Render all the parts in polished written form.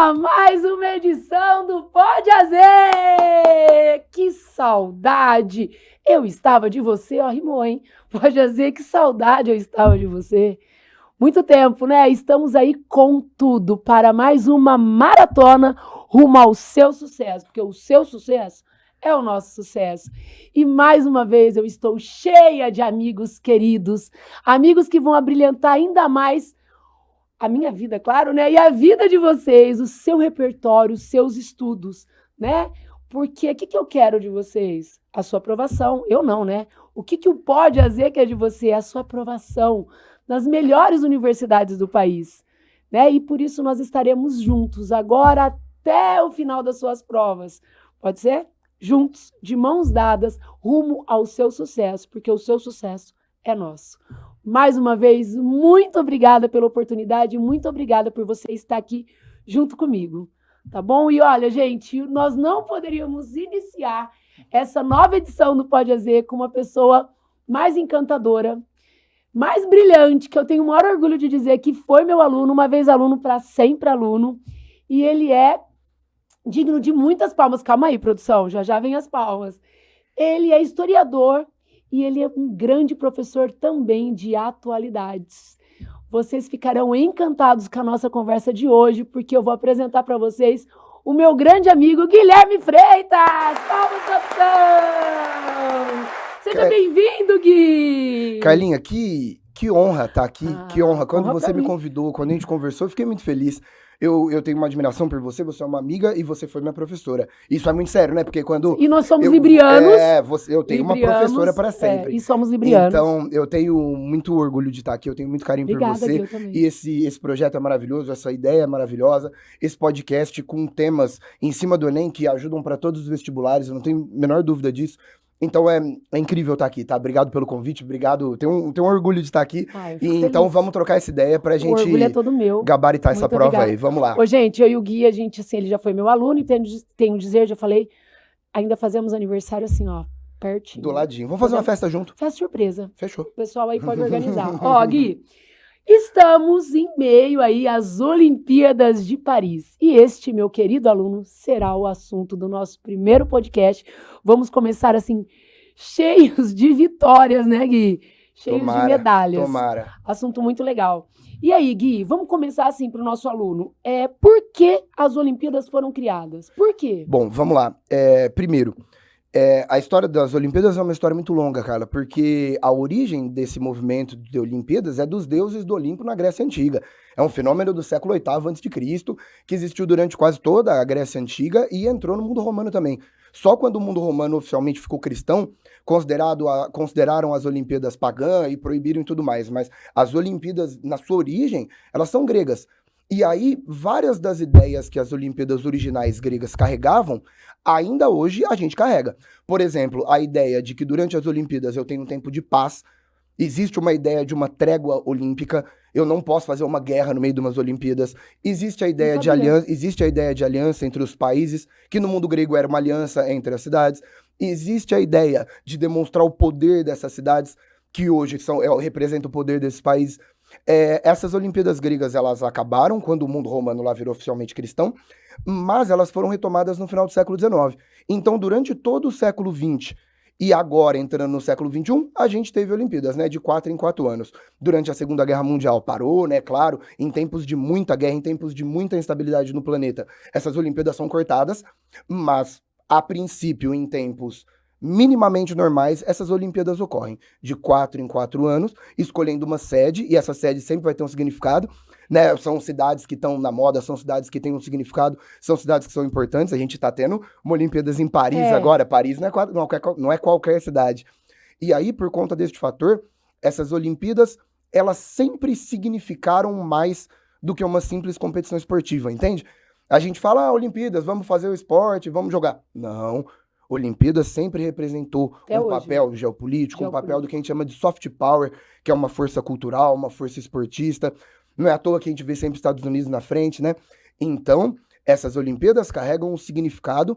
a mais uma edição do Pode Azer! Que saudade eu estava de você, ó, rimou, hein? Pode Azer, que saudade eu estava de você. Muito tempo, né? Estamos aí com tudo para mais uma maratona rumo ao seu sucesso, porque o seu sucesso é o nosso sucesso. E mais uma vez eu estou cheia de amigos queridos, amigos que vão abrilhantar ainda mais a minha vida, claro, né? E a vida de vocês, o seu repertório, os seus estudos, né? Porque o que eu quero de vocês? A sua aprovação. Eu não, né? O que o Pode Azer quer de você? A sua aprovação nas melhores universidades do país, né? E por isso nós estaremos juntos agora até o final das suas provas. Pode ser? Juntos, de mãos dadas, rumo ao seu sucesso, porque o seu sucesso é nosso. Mais uma vez, muito obrigada pela oportunidade, muito obrigada por você estar aqui junto comigo, tá bom? E olha, gente, nós não poderíamos iniciar essa nova edição do Pode Azer com uma pessoa mais encantadora, mais brilhante, que eu tenho o maior orgulho de dizer que foi meu aluno, uma vez aluno, para sempre aluno, e ele é digno de muitas palmas. Calma aí, produção, já vem as palmas. Ele é historiador, e ele é um grande professor também de atualidades. Vocês ficarão encantados com a nossa conversa de hoje, porque eu vou apresentar para vocês o meu grande amigo Guilherme Freitas! Palmas, produção! Seja bem-vindo, Gui! Carlinha, que honra estar aqui, que honra. Quando você me convidou, quando a gente conversou, eu fiquei muito feliz. Eu tenho uma admiração por você, você é uma amiga e você foi minha professora. Isso é muito sério, né? Porque quando... E nós somos librianos. Eu tenho uma professora para sempre. E somos librianos. Então, eu tenho muito orgulho de estar aqui, eu tenho muito carinho por você. Eu também. E esse projeto é maravilhoso, essa ideia é maravilhosa. Esse podcast com temas em cima do Enem que ajudam para todos os vestibulares, eu não tenho a menor dúvida disso. Então é incrível estar aqui, tá? Obrigado pelo convite, obrigado. Tenho um orgulho de estar aqui. Então vamos trocar essa ideia pra gente é todo meu. Gabaritar essa prova aí. Vamos lá. Ô, gente, eu e o Gui, a gente, assim, ele já foi meu aluno e tenho dizer, já falei, ainda fazemos aniversário assim, ó, pertinho. Do ladinho. Vamos fazer uma festa junto? Festa surpresa. Fechou. O pessoal aí pode organizar. Ó, Gui, estamos em meio aí às Olimpíadas de Paris. E este, meu querido aluno, será o assunto do nosso primeiro podcast. Vamos começar, assim, cheios de vitórias, né, Gui? Cheios de medalhas. Tomara. Assunto muito legal. E aí, Gui, vamos começar assim para o nosso aluno. Por que as Olimpíadas foram criadas? Por quê? Bom, vamos lá. Primeiro, a história das Olimpíadas é uma história muito longa, Carla, porque a origem desse movimento de Olimpíadas é dos deuses do Olimpo na Grécia Antiga. É um fenômeno do século VIII a.C., que existiu durante quase toda a Grécia Antiga e entrou no mundo romano também. Só quando o mundo romano oficialmente ficou cristão, consideraram as Olimpíadas pagãs e proibiram e tudo mais. Mas as Olimpíadas, na sua origem, elas são gregas. E aí, várias das ideias que as Olimpíadas originais gregas carregavam, ainda hoje a gente carrega. Por exemplo, a ideia de que durante as Olimpíadas eu tenho um tempo de paz. Existe uma ideia de uma trégua olímpica. Eu não posso fazer uma guerra no meio de umas Olimpíadas. Existe a ideia de aliança entre os países, que no mundo grego era uma aliança entre as cidades. Existe a ideia de demonstrar o poder dessas cidades, que hoje representam o poder desses países. Essas Olimpíadas gregas, elas acabaram quando o mundo romano lá virou oficialmente cristão, mas elas foram retomadas no final do século XIX. Então, durante todo o século XX, e agora, entrando no século XXI, a gente teve Olimpíadas, né, de 4 em 4 anos. Durante a Segunda Guerra Mundial parou, né, claro, em tempos de muita guerra, em tempos de muita instabilidade no planeta. Essas Olimpíadas são cortadas, mas, a princípio, em tempos minimamente normais, essas Olimpíadas ocorrem de 4 em 4 anos, escolhendo uma sede, e essa sede sempre vai ter um significado, né? São cidades que estão na moda, são cidades que têm um significado, são cidades que são importantes. A gente está tendo uma Olimpíadas em Paris agora. Paris não é qualquer cidade. E aí, por conta deste fator, essas Olimpíadas, elas sempre significaram mais do que uma simples competição esportiva, entende? A gente fala, Olimpíadas, vamos fazer o esporte, vamos jogar. Não. Olimpíadas sempre representou papel geopolítico, um papel do que a gente chama de soft power, que é uma força cultural, uma força esportista. Não é à toa que a gente vê sempre Estados Unidos na frente, né? Então, essas Olimpíadas carregam um significado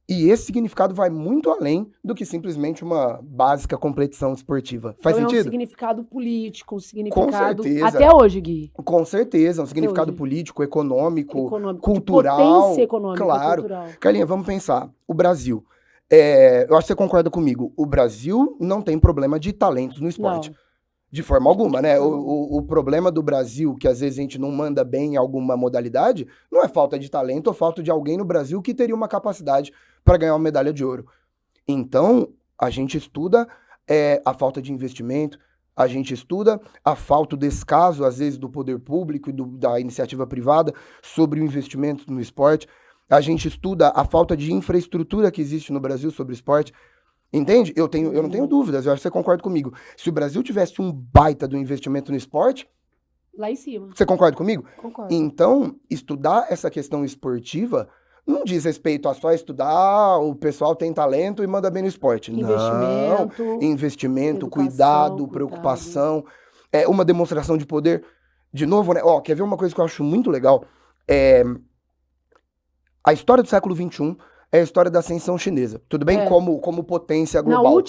E esse significado vai muito além do que simplesmente uma básica competição esportiva. Faz Então é um sentido? significado político, um Com significado... certeza. Até hoje, Gui. Com certeza, um Até significado hoje. político, econômico, Econômico, de cultural. potência econômica e Claro. cultural. Carlinha, vamos pensar. O Brasil. Eu acho que você concorda comigo. O Brasil não tem problema de talentos no esporte. Não. De forma alguma, né? De forma alguma. O problema do Brasil, que às vezes a gente não manda bem em alguma modalidade, não é falta de talento ou falta de alguém no Brasil que teria uma capacidade para ganhar uma medalha de ouro. Então, a gente estuda a falta de investimento, a gente estuda a falta, o descaso, às vezes, do poder público e da iniciativa privada sobre o investimento no esporte. A gente estuda a falta de infraestrutura que existe no Brasil sobre o esporte. Entende? Eu não tenho dúvidas, eu acho que você concorda comigo. Se o Brasil tivesse um baita do investimento no esporte, Lá em cima. você concorda comigo? Concordo. Então, estudar essa questão esportiva não diz respeito a só estudar, o pessoal tem talento e manda bem no esporte. Investimento, Não. Investimento, educação, cuidado, preocupação. É uma demonstração de poder. De novo, né? Ó, quer ver uma coisa que eu acho muito legal? A história do século XXI é a história da ascensão chinesa. Tudo bem? Como potência global.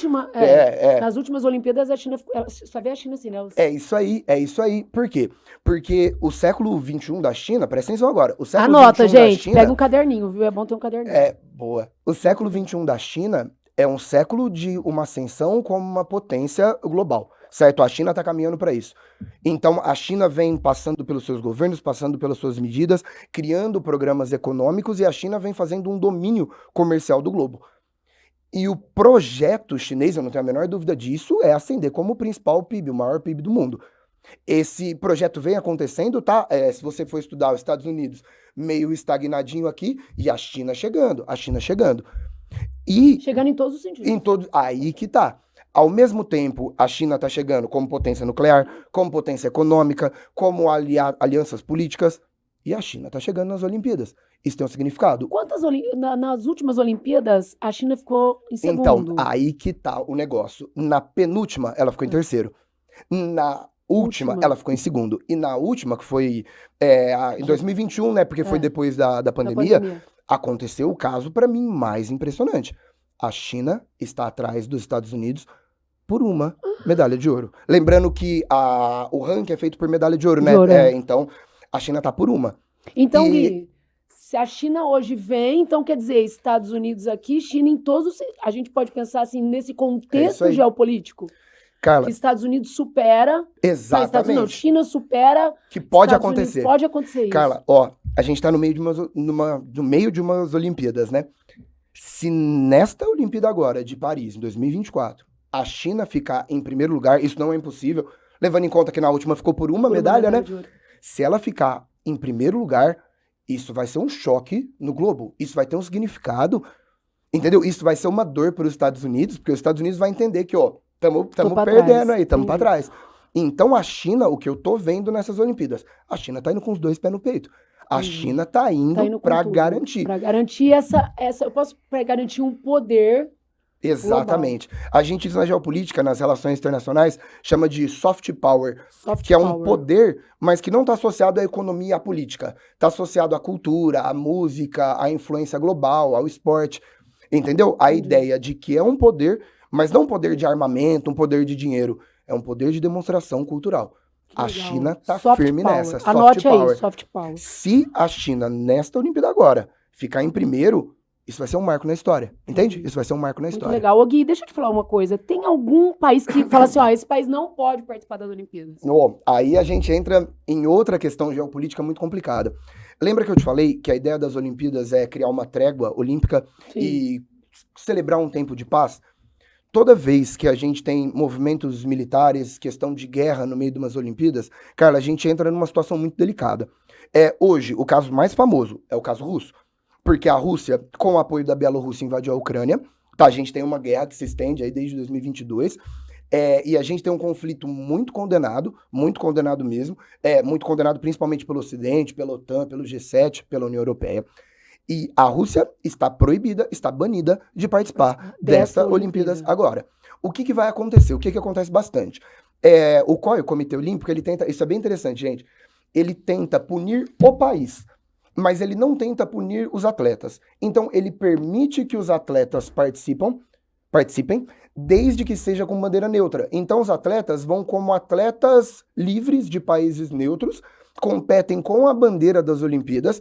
Nas últimas Olimpíadas, a China, só vê a China assim, né? É isso aí. Por quê? Porque o século XXI da China, presta atenção agora. O século Anota, XXI da gente, China, pega um caderninho, viu? É bom ter um caderninho. Boa. O século XXI da China é um século de uma ascensão como uma potência global, certo? A China está caminhando para isso. Então, a China vem passando pelos seus governos, passando pelas suas medidas, criando programas econômicos, e a China vem fazendo um domínio comercial do globo. E o projeto chinês, eu não tenho a menor dúvida disso, é ascender como o principal PIB, o maior PIB do mundo. Esse projeto vem acontecendo, tá? Se você for estudar os Estados Unidos, meio estagnadinho aqui, e a China chegando. E chegando em todos os sentidos. Aí que tá. Ao mesmo tempo, a China está chegando como potência nuclear, como potência econômica, como alianças políticas, e a China está chegando nas Olimpíadas. Isso tem um significado. Nas últimas Olimpíadas, a China ficou em segundo. Então, aí que tá o negócio. Na penúltima, ela ficou em terceiro. Na última, ela ficou em segundo. E na última, que foi em 2021, né? Porque foi depois da pandemia, aconteceu o caso, para mim, mais impressionante. A China está atrás dos Estados Unidos por uma medalha de ouro. Lembrando que o ranking é feito por medalha de ouro, né? Então, a China tá por uma. Então, Gui, se a China hoje vem, então quer dizer, Estados Unidos aqui, China em todos... A gente pode pensar assim, nesse contexto geopolítico? Carla, que Estados Unidos supera... Exatamente. China supera... Que pode acontecer. Pode acontecer isso. Carla, a gente tá no meio de umas Olimpíadas, né? Se nesta Olimpíada agora, de Paris, em 2024, a China ficar em primeiro lugar, isso não é impossível, levando em conta que na última ficou por uma medalha, né? Se ela ficar em primeiro lugar, isso vai ser um choque no globo. Isso vai ter um significado, entendeu? Isso vai ser uma dor para os Estados Unidos, porque os Estados Unidos vai entender que, estamos perdendo aí, estamos para trás. Então, a China, o que eu tô vendo nessas Olimpíadas, a China tá indo com os dois pés no peito. A China tá indo para garantir. Para garantir eu posso garantir um poder. Exatamente. Global. A gente, na geopolítica, nas relações internacionais, chama de soft power, que é um poder, mas que não está associado à economia e à política. Está associado à cultura, à música, à influência global, ao esporte. Entendeu? A ideia de que é um poder, mas não um poder de armamento, um poder de dinheiro. É um poder de demonstração cultural. A China tá firme nessa. Anote aí, soft power. Se a China, nesta Olimpíada agora, ficar em primeiro, isso vai ser um marco na história. Entende? Isso vai ser um marco na história. Muito legal. Ô, Gui, deixa eu te falar uma coisa. Tem algum país que fala assim, esse país não pode participar das Olimpíadas? Aí a gente entra em outra questão geopolítica muito complicada. Lembra que eu te falei que a ideia das Olimpíadas é criar uma trégua olímpica e celebrar um tempo de paz? Toda vez que a gente tem movimentos militares, questão de guerra no meio de umas Olimpíadas, Carla, a gente entra numa situação muito delicada. Hoje, o caso mais famoso é o caso russo, porque a Rússia, com o apoio da Bielorrússia, invadiu a Ucrânia. Tá, a gente tem uma guerra que se estende aí desde 2022, e a gente tem um conflito muito condenado mesmo, muito condenado principalmente pelo Ocidente, pela OTAN, pelo G7, pela União Europeia. E a Rússia está proibida, está banida de participar dessa Olimpíadas agora. O que vai acontecer? O que acontece bastante? O COI, o Comitê Olímpico, ele tenta... Isso é bem interessante, gente. Ele tenta punir o país. mas ele não tenta punir os atletas. Então, ele permite que os atletas participem, desde que seja com bandeira neutra. Então, os atletas vão como atletas livres de países neutros, competem com a bandeira das Olimpíadas.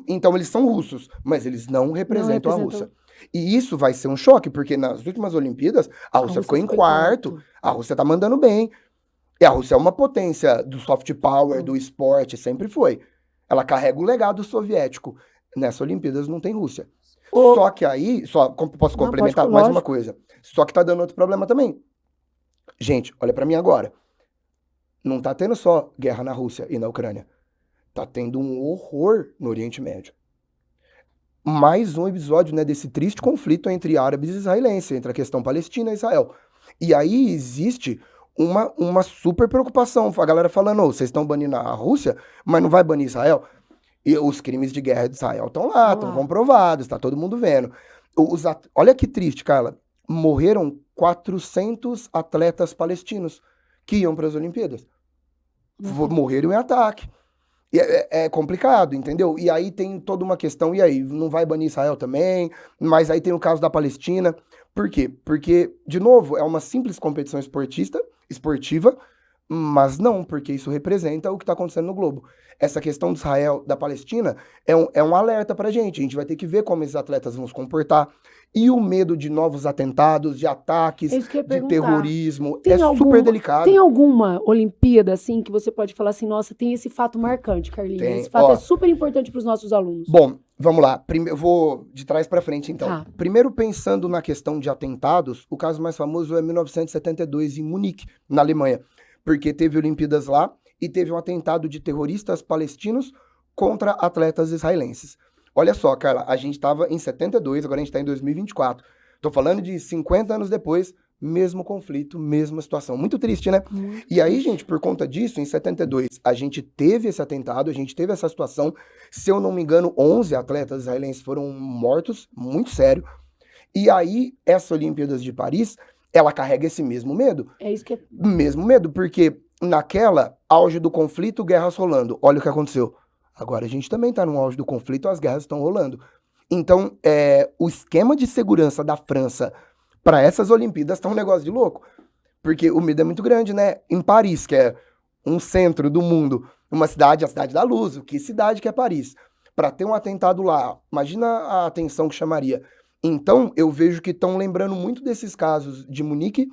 Então, eles são russos, mas eles não representam a Rússia. E isso vai ser um choque, porque nas últimas Olimpíadas, a Rússia ficou em quarto, a Rússia tá mandando bem. E a Rússia é uma potência do soft power, do esporte, sempre foi. Ela carrega o legado soviético. Nessa Olimpíadas não tem Rússia. Só que aí, posso complementar mais uma coisa. Só que tá dando outro problema também. Gente, olha pra mim agora. Não tá tendo só guerra na Rússia e na Ucrânia. Tá tendo um horror no Oriente Médio. Mais um episódio, né, desse triste conflito entre árabes e israelenses, entre a questão palestina e Israel. E aí existe uma super preocupação. A galera falando, vocês estão banindo a Rússia, mas não vai banir Israel? E os crimes de guerra de Israel estão lá, estão comprovados, tá todo mundo vendo. Olha que triste, Carla. Morreram 400 atletas palestinos que iam para as Olimpíadas. Morreram em ataque. E é complicado, entendeu? E aí tem toda uma questão, e aí, não vai banir Israel também? Mas aí tem o caso da Palestina. Por quê? Porque, de novo, é uma simples competição esportiva, mas não, porque isso representa o que está acontecendo no globo. Essa questão de Israel, da Palestina, é um alerta pra gente. A gente vai ter que ver como esses atletas vão se comportar. E o medo de novos atentados, de ataques, de terrorismo, super delicado. Tem alguma Olimpíada, assim, que você pode falar assim, nossa, tem esse fato marcante, Carlinhos? Esse fato é super importante pros nossos alunos. Bom, vamos lá. Eu vou de trás pra frente, então. Primeiro, pensando na questão de atentados, o caso mais famoso é 1972, em Munique, na Alemanha. Porque teve Olimpíadas lá e teve um atentado de terroristas palestinos contra atletas israelenses. Olha só, Carla, a gente estava em 72, agora a gente está em 2024. Tô falando de 50 anos depois, mesmo conflito, mesma situação. Muito triste, né? E aí, gente, por conta disso, em 72, a gente teve esse atentado, a gente teve essa situação. Se eu não me engano, 11 atletas israelenses foram mortos, muito sério. E aí, essa Olimpíadas de Paris, ela carrega esse mesmo medo. É isso que é... Mesmo medo, porque naquela auge do conflito, guerras rolando. Olha o que aconteceu. Agora a gente também está no auge do conflito, as guerras estão rolando. Então, o esquema de segurança da França para essas Olimpíadas tá um negócio de louco. Porque o medo é muito grande, né? Em Paris, que é um centro do mundo, uma cidade, a cidade da luz, que cidade que é Paris? Para ter um atentado lá, imagina a atenção que chamaria. Então, eu vejo que estão lembrando muito desses casos de Munique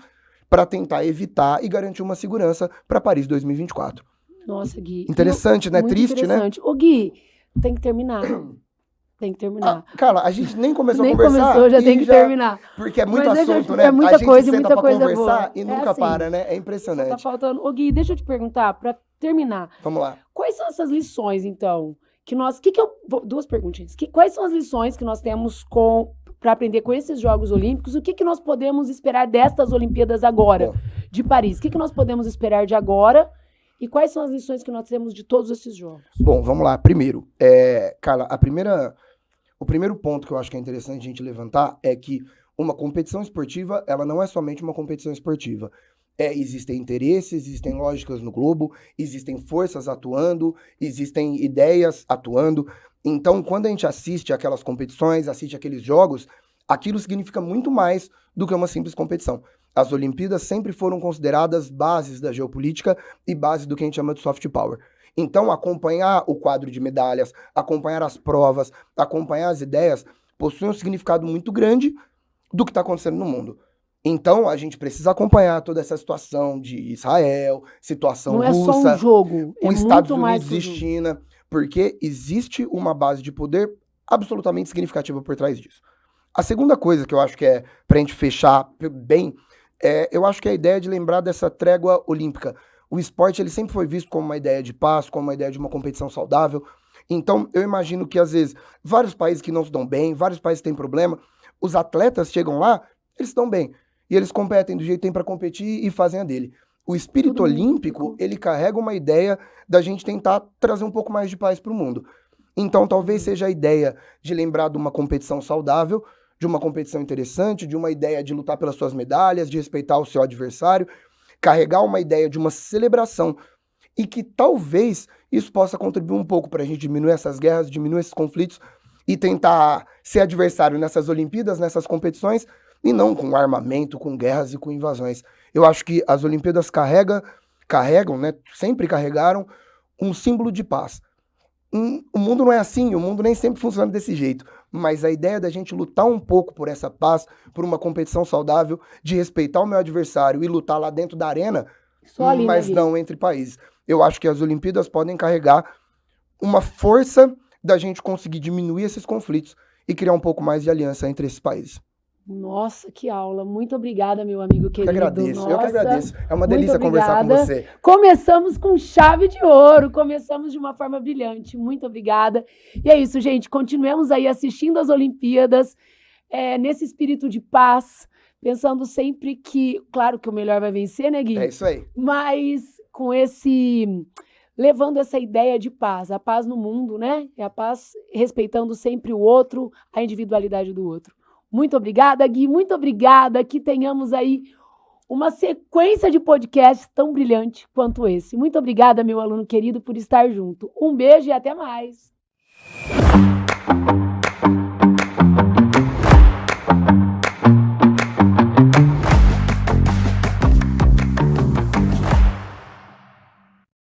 para tentar evitar e garantir uma segurança para Paris 2024. Nossa, Gui. Interessante, né? Triste, interessante, né? Ô, Gui, tem que terminar. Tem que terminar. Cara, a gente nem começou nem a conversar. Começou, já tem que terminar. Porque é muito assunto, né? É muita coisa e muita coisa conversar boa. E nunca assim, para, né? É impressionante. Tá faltando. Ô, Gui, deixa eu te perguntar, para terminar. Vamos lá. Quais são essas lições, então, que nós... duas perguntinhas. Quais são as lições que nós temos para aprender com esses Jogos Olímpicos? O que nós podemos esperar destas Olimpíadas agora, de Paris? O que nós podemos esperar de agora? E quais são as lições que nós temos de todos esses jogos? Bom, vamos lá. Primeiro, Carla, o primeiro ponto que eu acho que é interessante a gente levantar é que uma competição esportiva, ela não é somente uma competição esportiva. Existem interesses, existem lógicas no globo, existem forças atuando, existem ideias atuando. Então, quando a gente assiste aquelas competições, assiste aqueles jogos, aquilo significa muito mais do que uma simples competição. As Olimpíadas sempre foram consideradas bases da geopolítica e bases do que a gente chama de soft power. Então, acompanhar o quadro de medalhas, acompanhar as provas, acompanhar as ideias, possui um significado muito grande do que está acontecendo no mundo. Então, a gente precisa acompanhar toda essa situação de Israel, situação russa. Não é só um jogo, os Estados Unidos e China, porque existe uma base de poder absolutamente significativa por trás disso. A segunda coisa que eu acho que é pra gente fechar bem, eu acho que é a ideia de lembrar dessa trégua olímpica. O esporte, ele sempre foi visto como uma ideia de paz, como uma ideia de uma competição saudável. Então, eu imagino que, às vezes, vários países que não se dão bem, vários países que têm problema, os atletas chegam lá, eles estão bem. E eles competem do jeito que tem para competir e fazem a dele. O espírito olímpico, ele carrega uma ideia da gente tentar trazer um pouco mais de paz para o mundo. Então, talvez seja a ideia de lembrar de uma competição saudável, de uma competição interessante, de uma ideia de lutar pelas suas medalhas, de respeitar o seu adversário, carregar uma ideia de uma celebração e que talvez isso possa contribuir um pouco para a gente diminuir essas guerras, diminuir esses conflitos e tentar ser adversário nessas Olimpíadas, nessas competições, e não com armamento, com guerras e com invasões. Eu acho que as Olimpíadas carregam, né, sempre carregaram um símbolo de paz. O mundo não é assim, o mundo nem sempre funciona desse jeito, mas a ideia da gente lutar um pouco por essa paz, por uma competição saudável, de respeitar o meu adversário e lutar lá dentro da arena, Só ali, mas né, Gui? não entre países. Eu acho que as Olimpíadas podem carregar uma força da gente conseguir diminuir esses conflitos e criar um pouco mais de aliança entre esses países. Nossa, que aula. Muito obrigada, meu amigo Eu que querido. agradeço, eu que Nossa, agradeço. É uma muito delícia conversar com obrigada. você. Começamos com chave de ouro, começamos de uma forma brilhante. Muito obrigada. E é isso, gente. Continuemos aí assistindo as Olimpíadas, nesse espírito de paz, pensando sempre que, claro que o melhor vai vencer, né, Gui? É isso aí. Mas com levando essa ideia de paz, a paz no mundo, né? É a paz respeitando sempre o outro, a individualidade do outro. Muito obrigada, Gui, muito obrigada, que tenhamos aí uma sequência de podcasts tão brilhante quanto esse. Muito obrigada, meu aluno querido, por estar junto. Um beijo e até mais.